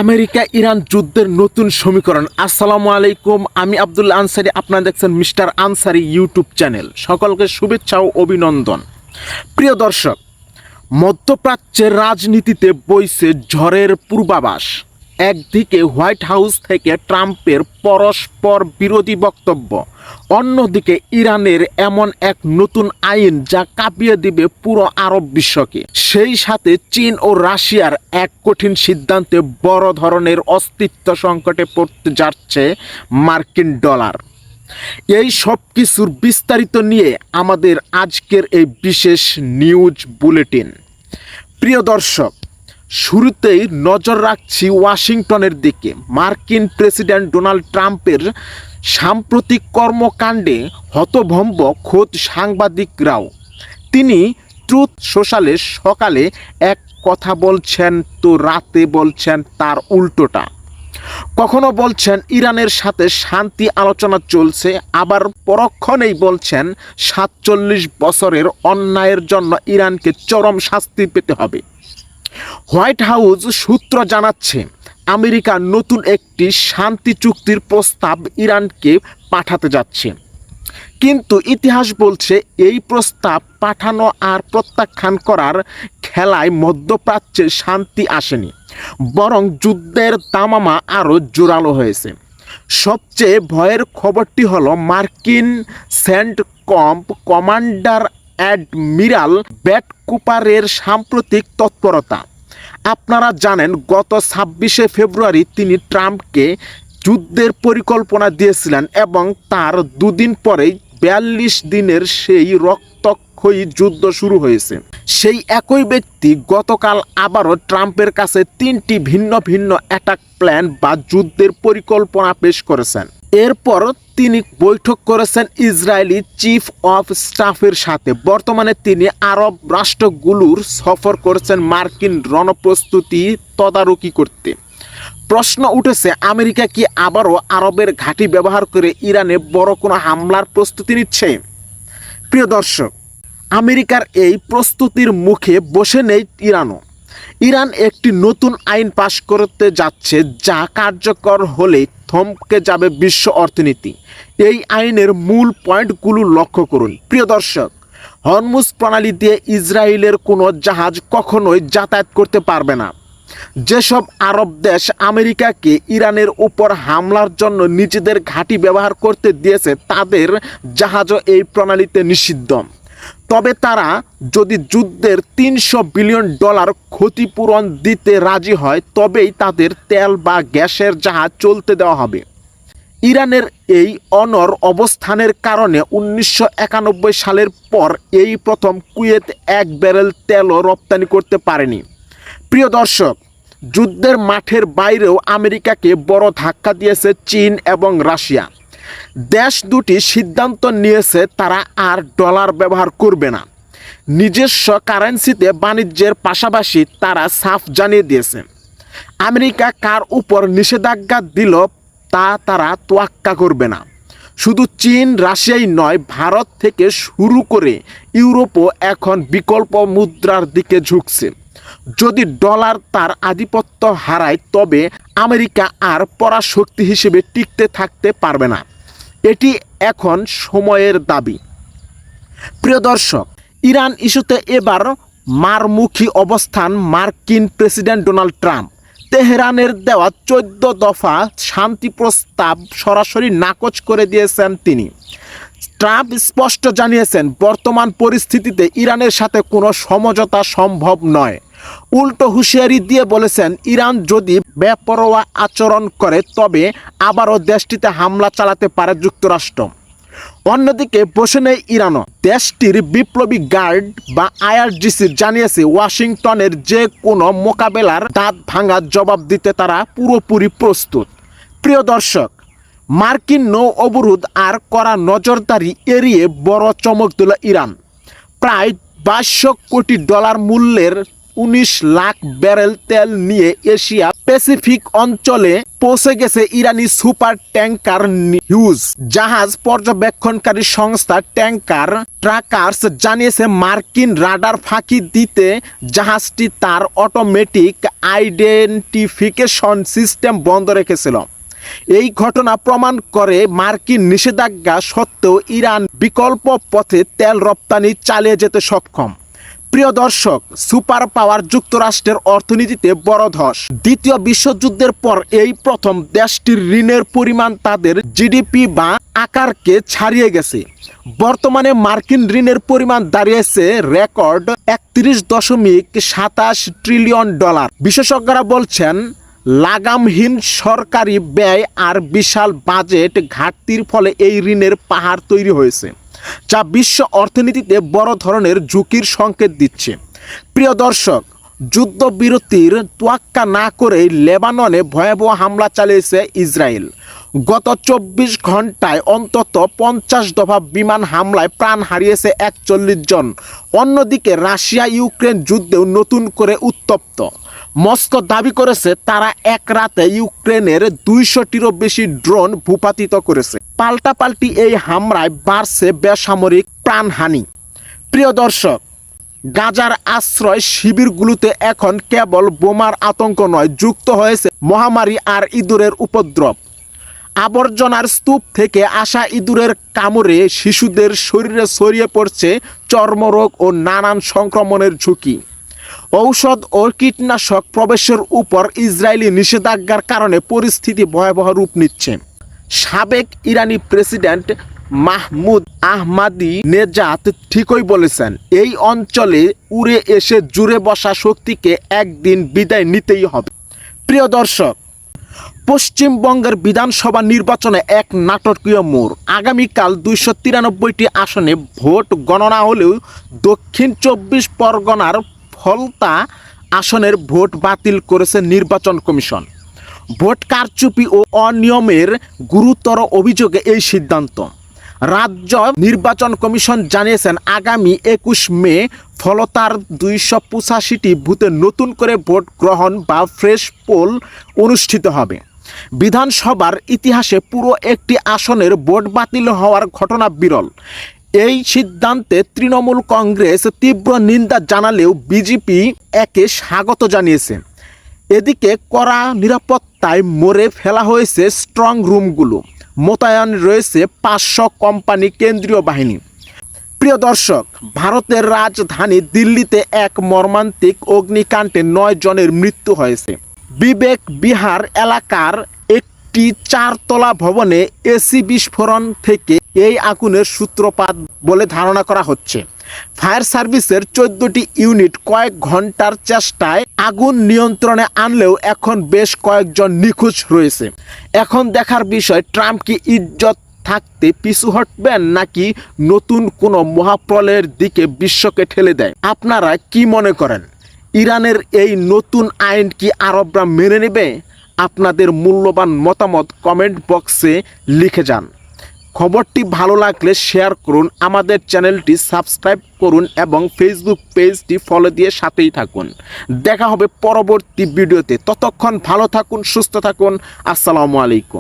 America Iran যুদ্ধের নতুন সমীকরণ। আসসালামু আলাইকুম, আমি আব্দুল্লাহ আনসারি। আপনারা দেখছেন মিস্টার আনসারি ইউটিউব চ্যানেল। সকলকে শুভেচ্ছা ও অভিনন্দন। প্রিয় দর্শক, মধ্যপ্রাচ্যের রাজনীতিতে বইছে ঝড়ের পূর্বাভাস। একদিকে হোয়াইট হাউস থেকে ট্রাম্পের পরস্পর বিরোধী বক্তব্য, অন্যদিকে ইরানের এমন এক নতুন আইন যা কাঁপিয়ে দিবে পুরো আরব বিশ্বকে। সেই সাথে চীন ও রাশিয়ার এক কঠিন সিদ্ধান্তে বড় ধরনের অস্তিত্ব সংকটে পড়তে যাচ্ছে মার্কিন ডলার। এই সব কিছুর বিস্তারিত নিয়ে আমাদের আজকের এই বিশেষ নিউজ বুলেটিন। প্রিয় দর্শক, শুরুতেই নজর রাখছি ওয়াশিংটনের দিকে। মার্কিন প্রেসিডেন্ট ডোনাল্ড ট্রাম্পের সাম্প্রতিক কর্মকাণ্ডে হতভম্ব খোদ সাংবাদিকরাও। তিনি ট্রুথ সোশ্যালে সকালে এক কথা বলছেন তো রাতে বলছেন তার উল্টোটা। কখনো বলছেন ইরানের সাথে শান্তি আলোচনা চলছে, আবার পরক্ষণেই বলছেন ৪৭ বছরের অন্যায়ের জন্য ইরানকে চরম শাস্তি পেতে হবে। হোয়াইট হাউস সূত্র জানাচ্ছে, আমেরিকা নতুন একটি শান্তি চুক্তির প্রস্তাব ইরানকে পাঠাতে যাচ্ছে। কিন্তু ইতিহাস বলছে এই প্রস্তাব পাঠানো আর প্রত্যাখ্যান করার খেলায় মধ্যপ্রাচ্যে শান্তি আসেনি, বরং যুদ্ধের দামামা আরও জোরালো হয়েছে। সবচেয়ে ভয়ের খবরটি হলো মার্কিন সেন্টকম কমান্ডার অ্যাডমিরাল ব্র্যাড কুপারের সাম্প্রতিক তৎপরতা। আপনারা জানেন, গত ২৬শে ফেব্রুয়ারি তিনি ট্রাম্পকে যুদ্ধের পরিকল্পনা দিয়েছিলেন এবং তার দুদিন পরেই ৪২ দিনের সেই রক্তক্ষয়ী যুদ্ধ শুরু হয়েছে। সেই একই ব্যক্তি গতকাল আবারও ট্রাম্পের কাছে ৩টি ভিন্ন ভিন্ন অ্যাটাক প্ল্যান বা যুদ্ধের পরিকল্পনা পেশ করেছেন। এরপর তিনি বৈঠক করেছেন ইসরায়েলি চিফ অফ স্টাফের সাথে। বর্তমানে তিনি আরব রাষ্ট্রগুলোর সফর করেছেন মার্কিন রণপ্রস্তুতি তদারকি করতে। প্রশ্ন উঠেছে, আমেরিকা কি আবারও আরবের ঘাঁটি ব্যবহার করে ইরানে বড় কোনো হামলার প্রস্তুতি নিচ্ছে? প্রিয় দর্শক, আমেরিকার এই প্রস্তুতির মুখে বসে নেই ইরানও। ইরান একটি নতুন আইন পাশ করতে যাচ্ছে যা কার্যকর হলেই থমকে যাবে বিশ্ব অর্থনীতি। এই আইনের মূল পয়েন্টগুলো লক্ষ্য করুন। প্রিয় দর্শক, হরমুজ প্রণালী দিয়ে ইসরায়েলের কোনো জাহাজ কখনোই যাতায়াত করতে পারবে না। যেসব আরব দেশ আমেরিকাকে ইরানের উপর হামলার জন্য নিজেদের ঘাঁটি ব্যবহার করতে দিয়েছে, তাদের জাহাজও এই প্রণালীতে নিষিদ্ধ। তবে তারা যদি যুদ্ধের $৩০০ বিলিয়ন ক্ষতিপূরণ দিতে রাজি হয়, তবেই তাদের তেল বা গ্যাসের জাহাজ চলতে দেওয়া হবে। ইরানের এই অনড় অবস্থানের কারণে ১৯৯১ সালের পর এই প্রথম কুয়েত ১ ব্যারেল তেলও রপ্তানি করতে পারেনি। প্রিয় দর্শক, যুদ্ধের মাঠের বাইরেও আমেরিকাকে বড় ধাক্কা দিয়েছে চীন এবং রাশিয়া। দেশ দুটি সিদ্ধান্ত নিয়েছে তারা আর ডলার ব্যবহার করবে না। নিজস্ব কারেন্সিতে বাণিজ্যের পাশাপাশি তারা সাফ জানিয়ে দিয়েছে, আমেরিকা কার উপর নিষেধাজ্ঞা দিল তা তারা তোয়াক্কা করবে না। শুধু চীন রাশিয়াই নয়, ভারত থেকে শুরু করে ইউরোপও এখন বিকল্প মুদ্রার দিকে ঝুঁকছে। যদি ডলার তার আধিপত্য হারায়, তবে আমেরিকা আর পরাশক্তি হিসেবে টিকতে থাকতে পারবে না। এটি এখন সময়ের দাবি। প্রিয় দর্শক, ইরান ইস্যুতে এবার মারমুখী অবস্থান মার্কিন প্রেসিডেন্ট ডোনাল্ড ট্রাম্প। তেহরানের দেওয়া ১৪ দফা শান্তি প্রস্তাব সরাসরি নাকচ করে দিয়েছেন তিনি। ট্রাম্প স্পষ্ট জানিয়েছেন, বর্তমান পরিস্থিতিতে ইরানের সাথে কোনো সমঝোতা সম্ভব নয়। উল্টো হুঁশিয়ারি দিয়ে বলেছেন, ইরান যদি বেপরোয়া আচরণ করে তবে আবারও দেশটিতে হামলা চালাতে পারে যুক্তরাষ্ট্র। অন্যদিকে বসে নেই ইরানও। দেশটির বিপ্লবী গার্ড বা আইআরজিসি জানিয়েছে, ওয়াশিংটনের যে কোনো মোকাবেলার দাঁত ভাঙা জবাব দিতে তারা পুরোপুরি প্রস্তুত। প্রিয় দর্শক, মার্কিন নৌ অবরোধ আর কড়া নজরদারি এড়িয়ে বড় চমক দিল ইরান। প্রায় $২২০০ কোটি মূল্যের ১৯ লাখ ব্যারেল তেল নিয়ে এশিয়া প্যাসিফিক অঞ্চলে পৌঁছে গেছে ইরানি সুপার ট্যাঙ্কার হিউজ জাহাজ পর্যবেক্ষণকারী সংস্থা ট্যাঙ্কার ট্রাকার্স জানিয়েছে মার্কিন রাডার ফাঁকি দিতে জাহাজটি তার অটোমেটিক আইডেন্টিফিকেশন সিস্টেম বন্ধ রেখেছিল। এই ঘটনা প্রমাণ করে মার্কিন নিষেধাজ্ঞা সত্ত্বেও ইরান বিকল্প পথে তেল রপ্তানি চালিয়ে যেতে সক্ষম। প্রিয় দর্শক, সুপার পাওয়ার যুক্তরাষ্ট্রের অর্থনীতিতে বড় ধস। দ্বিতীয় বিশ্বযুদ্ধের পর এই প্রথম দেশটির ঋণের পরিমাণ তাদের জিডিপি বা আকারকে ছাড়িয়ে গেছে। বর্তমানে মার্কিন ঋণের পরিমাণ দাঁড়িয়েছে রেকর্ড 31.27 ট্রিলিয়ন ডলার। বিশেষজ্ঞরা বলছেন লাগামহীন সরকারি ব্যয় আর বিশাল বাজেট ঘাটতির ফলে এই ঋণের পাহাড় তৈরি হয়েছে, যা বিশ্ব অর্থনীতিতে বড় ধরনের ঝুঁকির সংকেত দিচ্ছে। প্রিয় দর্শক, যুদ্ধবিরতির তোয়াক্কা না করেই লেবাননে ভয়াবহ হামলা চালিয়েছে ইসরায়েল। গত 24 ঘন্টায় অন্তত 50 দফা বিমান হামলায় প্রাণ হারিয়েছে 41 জন। অন্যদিকে রাশিয়া ইউক্রেন যুদ্ধেও নতুন করে উত্তপ্ত। মস্কো দাবি করেছে তারা এক রাতে ইউক্রেনের 200টিরও বেশি ড্রোন ভূপাতিত করেছে। পাল্টাপাল্টি এই হামলায় বাড়ছে বেসামরিক প্রাণহানি। প্রিয় দর্শক, গাজার আশ্রয় শিবিরগুলোতে এখন কেবল বোমার আতঙ্ক নয়, যুক্ত হয়েছে মহামারী আর ইঁদুরের উপদ্রব। আবর্জনার স্তূপ থেকে আসা ইঁদুরের কামড়ে শিশুদের শরীরে ছড়িয়ে পড়ছে চর্মরোগ ও নানান সংক্রমণের ঝুঁকি। ঔষধ ও কীটনাশক প্রবেশের উপর ইসরায়েলি নিষেধাজ্ঞার কারণে পরিস্থিতি ভয়াবহ রূপ নিচ্ছে। সাবেক ইরানি প্রেসিডেন্ট মাহমুদ আহমাদি নেজাত ঠিকই বলেছেন, এই অঞ্চলে উড়ে এসে জুড়ে বসা শক্তিকে একদিন বিদায় নিতেই হবে। প্রিয় দর্শক, পশ্চিমবঙ্গের বিধানসভা নির্বাচনে এক নাটকীয় মোড়। আগামীকাল 293টি আসনে ভোট গণনা হলেও দক্ষিণ 24 পরগনার ফলতা আসনের ভোট বাতিল করেছে নির্বাচন কমিশন। ভোট কারচুপি ও অনিয়মের গুরুতর অভিযোগে এই সিদ্ধান্ত। রাজ্য নির্বাচন কমিশন জানিয়েছেন আগামী 21 মে ফলতার 285টি বুথে নতুন করে ভোট গ্রহণ বা ফ্রেশ পোল অনুষ্ঠিত হবে। বিধানসভার ইতিহাসে পুরো একটি আসনের ভোট বাতিল হওয়ার ঘটনা বিরল। এই সিদ্ধান্তে তৃণমূল কংগ্রেস তীব্র নিন্দা জানালেও বিজেপি একে স্বাগত জানিয়েছে। এদিকে কড়া নিরাপত্তায় মোড়ে ফেলা হয়েছে স্ট্রং রুমগুলো, মোতায়েন রয়েছে 500 কোম্পানি কেন্দ্রীয় বাহিনী। প্রিয় দর্শক, ভারতের রাজধানী দিল্লিতে এক মর্মান্তিক অগ্নিকাণ্ডে 9 জনের মৃত্যু হয়েছে। বিবেক বিহার এলাকার একটি 4তলা ভবনে এসি বিস্ফোরণ থেকে এই আগুনের সূত্রপাত বলে ধারণা করা হচ্ছে। ফায়ার সার্ভিসের 14টি ইউনিট কয়েক ঘন্টার চেষ্টায় আগুন নিয়ন্ত্রণে আনলেও এখন বেশ কয়েকজন নিখোঁজ রয়েছে। এখন দেখার বিষয়, ট্রাম্প কি ইজ্জত থাকতে পিছু হটবেন নাকি নতুন কোনো মহাপ্রলয়ের দিকে বিশ্বকে ঠেলে দেয়? আপনারা কি মনে করেন? ইরানের এই নতুন আইন কি আরবরা মেনে নেবে? আপনাদের মূল্যবান মতামত কমেন্ট বক্সে লিখে যান। খবরটি ভালো লাগলে শেয়ার করুন, আমাদের চ্যানেলটি সাবস্ক্রাইব করুন এবং ফেসবুক পেজটি ফলো দিয়ে সাথেই থাকুন। দেখা হবে পরবর্তী ভিডিওতে। ততক্ষণ ভালো থাকুন, সুস্থ থাকুন। আসসালামু আলাইকুম।